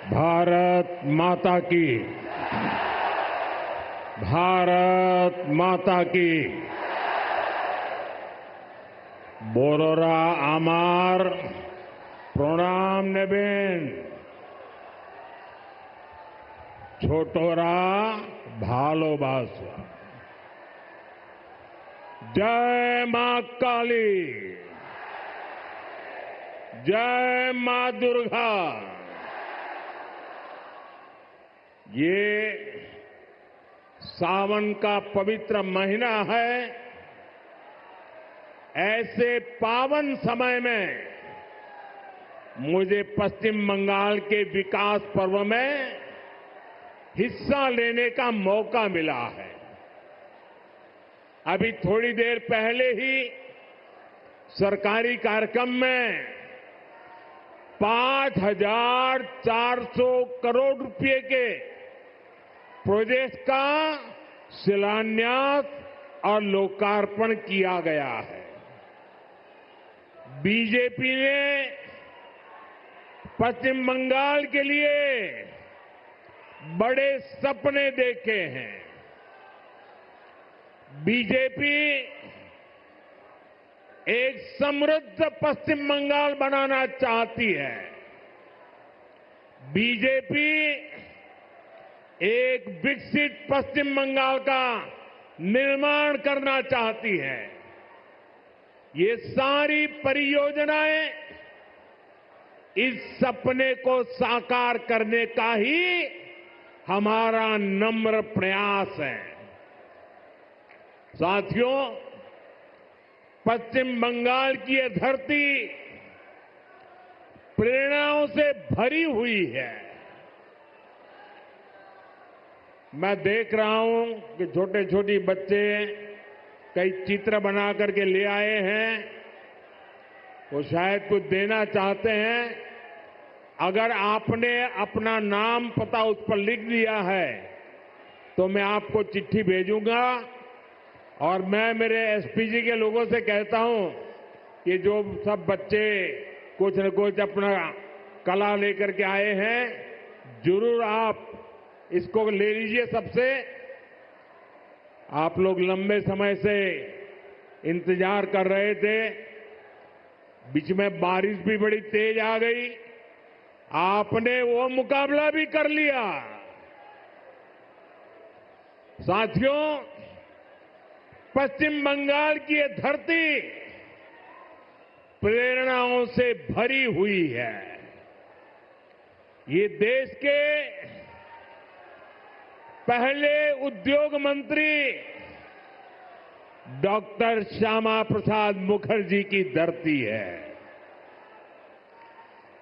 भारत माता की। भारत माता की। बोरोरा आमार प्रणाम नेबेन। छोटोरा भालोबासा। जय मां काली। जय मां दुर्गा। ये सावन का पवित्र महीना है। ऐसे पावन समय में मुझे पश्चिम बंगाल के विकास पर्व में हिस्सा लेने का मौका मिला है। अभी थोड़ी देर पहले ही सरकारी कार्यक्रम में 5,400 करोड़ रुपए के प्रोजेक्ट का शिलान्यास और लोकार्पण किया गया है। बीजेपी ने पश्चिम बंगाल के लिए बड़े सपने देखे हैं। बीजेपी एक समृद्ध पश्चिम बंगाल बनाना चाहती है। बीजेपी एक विकसित पश्चिम बंगाल का निर्माण करना चाहती है। ये सारी परियोजनाएं इस सपने को साकार करने का ही हमारा नम्र प्रयास है। साथियों, पश्चिम बंगाल की ये धरती प्रेरणाओं से भरी हुई है। मैं देख रहा हूं कि छोटे छोटे बच्चे कई चित्र बना करके ले आए हैं। वो शायद कुछ देना चाहते हैं। अगर आपने अपना नाम पता उस पर लिख दिया है तो मैं आपको चिट्ठी भेजूंगा और मैं मेरे एसपीजी के लोगों से कहता हूं कि जो सब बच्चे कुछ न कुछ अपना कला लेकर के आए हैं, जरूर आप इसको ले लीजिए सबसे। आप लोग लंबे समय से इंतजार कर रहे थे। बीच में बारिश भी बड़ी तेज आ गई। आपने वो मुकाबला भी कर लिया। साथियों, पश्चिम बंगाल की ये धरती प्रेरणाओं से भरी हुई है। ये देश के पहले उद्योग मंत्री डॉक्टर श्यामा प्रसाद मुखर्जी की धरती है।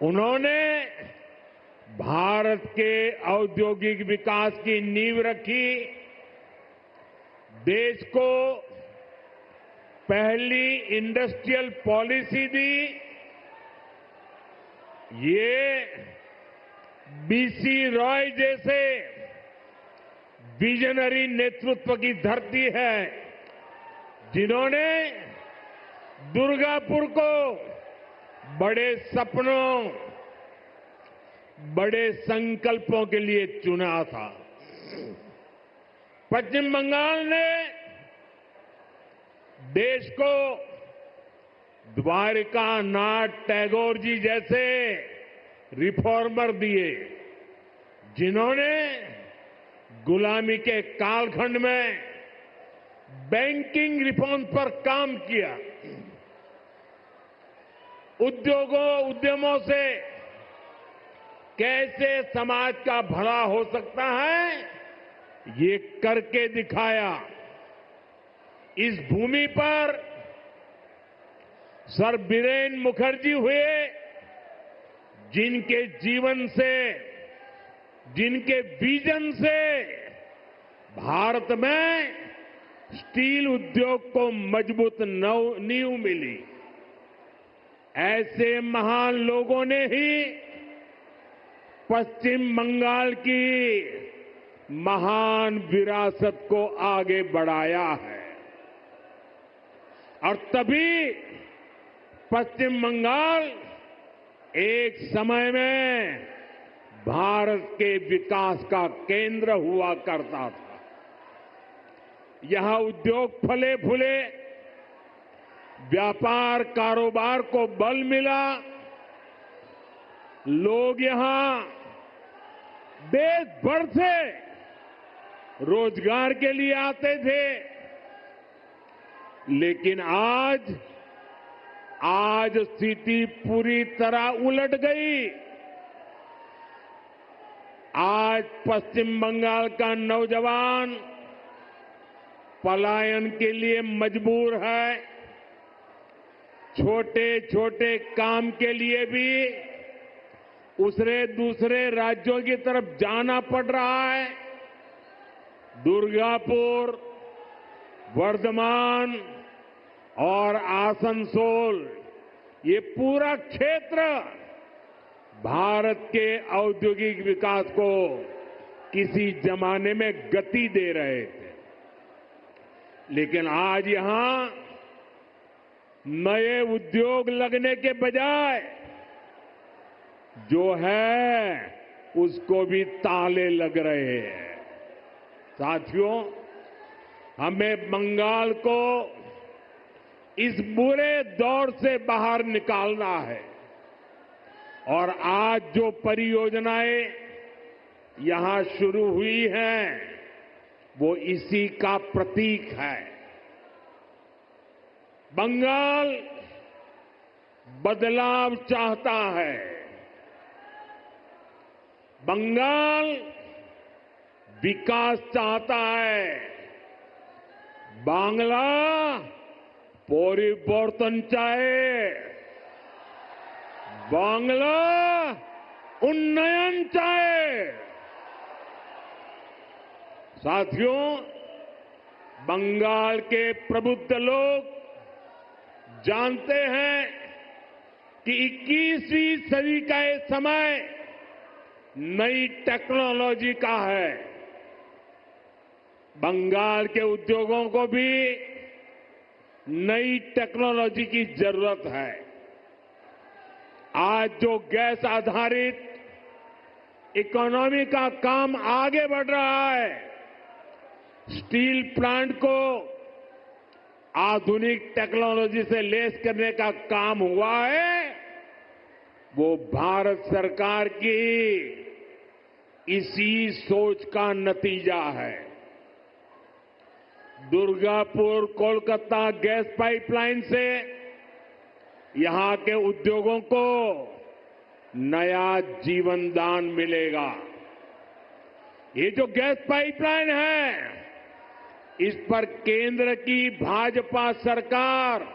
उन्होंने भारत के औद्योगिक विकास की नींव रखी। देश को पहली इंडस्ट्रियल पॉलिसी दी। ये बीसी रॉय जैसे विजनरी नेतृत्व की धरती है, जिन्होंने दुर्गापुर को बड़े सपनों, बड़े संकल्पों के लिए चुना था। पश्चिम बंगाल ने देश को द्वारिका नाथ टैगोर जी जैसे रिफॉर्मर दिए, जिन्होंने गुलामी के कालखंड में बैंकिंग रिफॉर्म पर काम किया। उद्यमों से कैसे समाज का भला हो सकता है, ये करके दिखाया। इस भूमि पर सर बीरेन मुखर्जी हुए, जिनके जीवन से, जिनके विजन से भारत में स्टील उद्योग को मजबूत नींव मिली। ऐसे महान लोगों ने ही पश्चिम बंगाल की महान विरासत को आगे बढ़ाया है। और तभी पश्चिम बंगाल एक समय में भारत के विकास का केंद्र हुआ करता था। यहां उद्योग फले फूले, व्यापार कारोबार को बल मिला, लोग यहां देश भर से रोजगार के लिए आते थे। लेकिन आज स्थिति पूरी तरह उलट गई। आज पश्चिम बंगाल का नौजवान पलायन के लिए मजबूर है। छोटे छोटे काम के लिए भी दूसरे राज्यों की तरफ जाना पड़ रहा है। दुर्गापुर, वर्धमान और आसनसोल, ये पूरा क्षेत्र भारत के औद्योगिक विकास को किसी जमाने में गति दे रहे थे। लेकिन आज यहां नए उद्योग लगने के बजाय जो है उसको भी ताले लग रहे हैं। साथियों, हमें बंगाल को इस बुरे दौर से बाहर निकालना है और आज जो परियोजनाएं यहां शुरू हुई हैं वो इसी का प्रतीक है। बंगाल बदलाव चाहता है। बंगाल विकास चाहता है। बांग्ला परिवर्तन चाहे। बांग्ला उन्नयन चाहे। साथियों, बंगाल के प्रबुद्ध लोग जानते हैं कि 21वीं सदी का ये समय नई टेक्नोलॉजी का है। बंगाल के उद्योगों को भी नई टेक्नोलॉजी की जरूरत है। आज जो गैस आधारित इकोनॉमी का काम आगे बढ़ रहा है, स्टील प्लांट को आधुनिक टेक्नोलॉजी से लैस करने का काम हुआ है, वो भारत सरकार की इसी सोच का नतीजा है। दुर्गापुर कोलकाता गैस पाइपलाइन से यहां के उद्योगों को नया जीवन दान मिलेगा। ये जो गैस पाइपलाइन है, इस पर केंद्र की भाजपा सरकार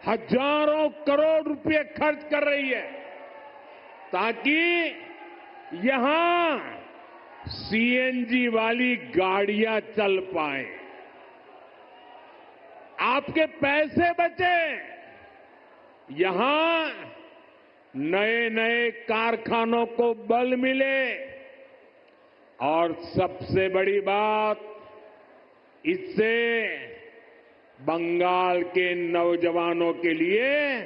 हजारों करोड़ रुपए खर्च कर रही है ताकि यहां सीएनजी वाली गाड़ियां चल पाए, आपके पैसे बचे, यहां नए नए कारखानों को बल मिले और सबसे बड़ी बात, इससे बंगाल के नौजवानों के लिए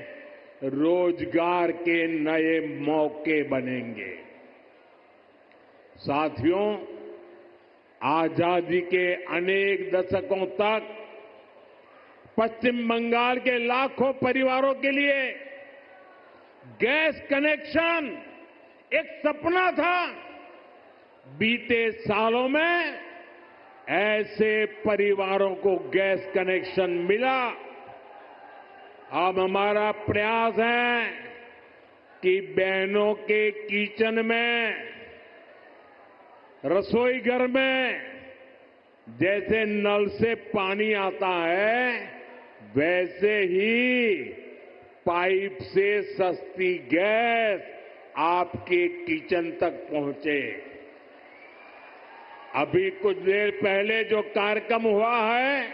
रोजगार के नए मौके बनेंगे। साथियों, आजादी के अनेक दशकों तक पश्चिम बंगाल के लाखों परिवारों के लिए गैस कनेक्शन एक सपना था। बीते सालों में ऐसे परिवारों को गैस कनेक्शन मिला। अब हमारा प्रयास है कि बहनों के किचन में, रसोई घर में जैसे नल से पानी आता है, वैसे ही पाइप से सस्ती गैस आपके किचन तक पहुंचे। अभी कुछ देर पहले जो कार्यक्रम हुआ है,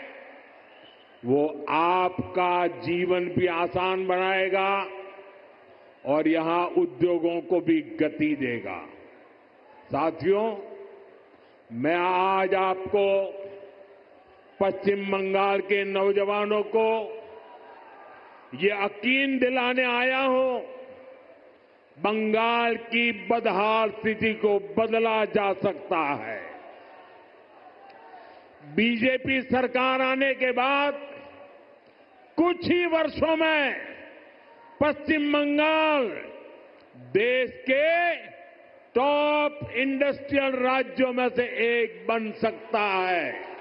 वो आपका जीवन भी आसान बनाएगा और यहां उद्योगों को भी गति देगा। साथियों, मैं आज आपको पश्चिम बंगाल के नौजवानों को ये यकीन दिलाने आया हूं, बंगाल की बदहाल स्थिति को बदला जा सकता है। बीजेपी सरकार आने के बाद कुछ ही वर्षों में पश्चिम बंगाल देश के टॉप इंडस्ट्रियल राज्यों में से एक बन सकता है।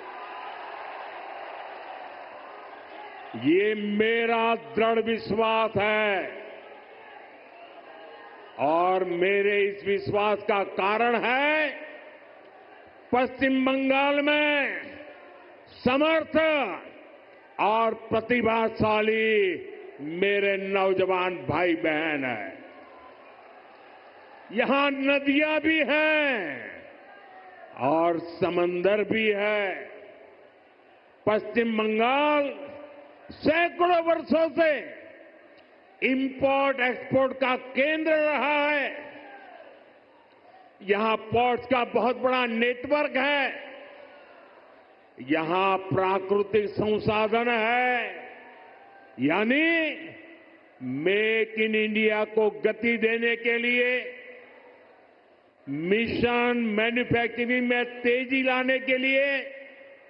ये मेरा दृढ़ विश्वास है और मेरे इस विश्वास का कारण है पश्चिम बंगाल में समर्थ और प्रतिभाशाली मेरे नौजवान भाई बहन हैं। यहां नदियां भी हैं और समंदर भी है। पश्चिम बंगाल सैकड़ों वर्षों से इंपोर्ट एक्सपोर्ट का केंद्र रहा है। यहां पोर्ट्स का बहुत बड़ा नेटवर्क है। यहां प्राकृतिक संसाधन है। यानी मेक इन इंडिया को गति देने के लिए, मिशन मैन्युफैक्चरिंग में तेजी लाने के लिए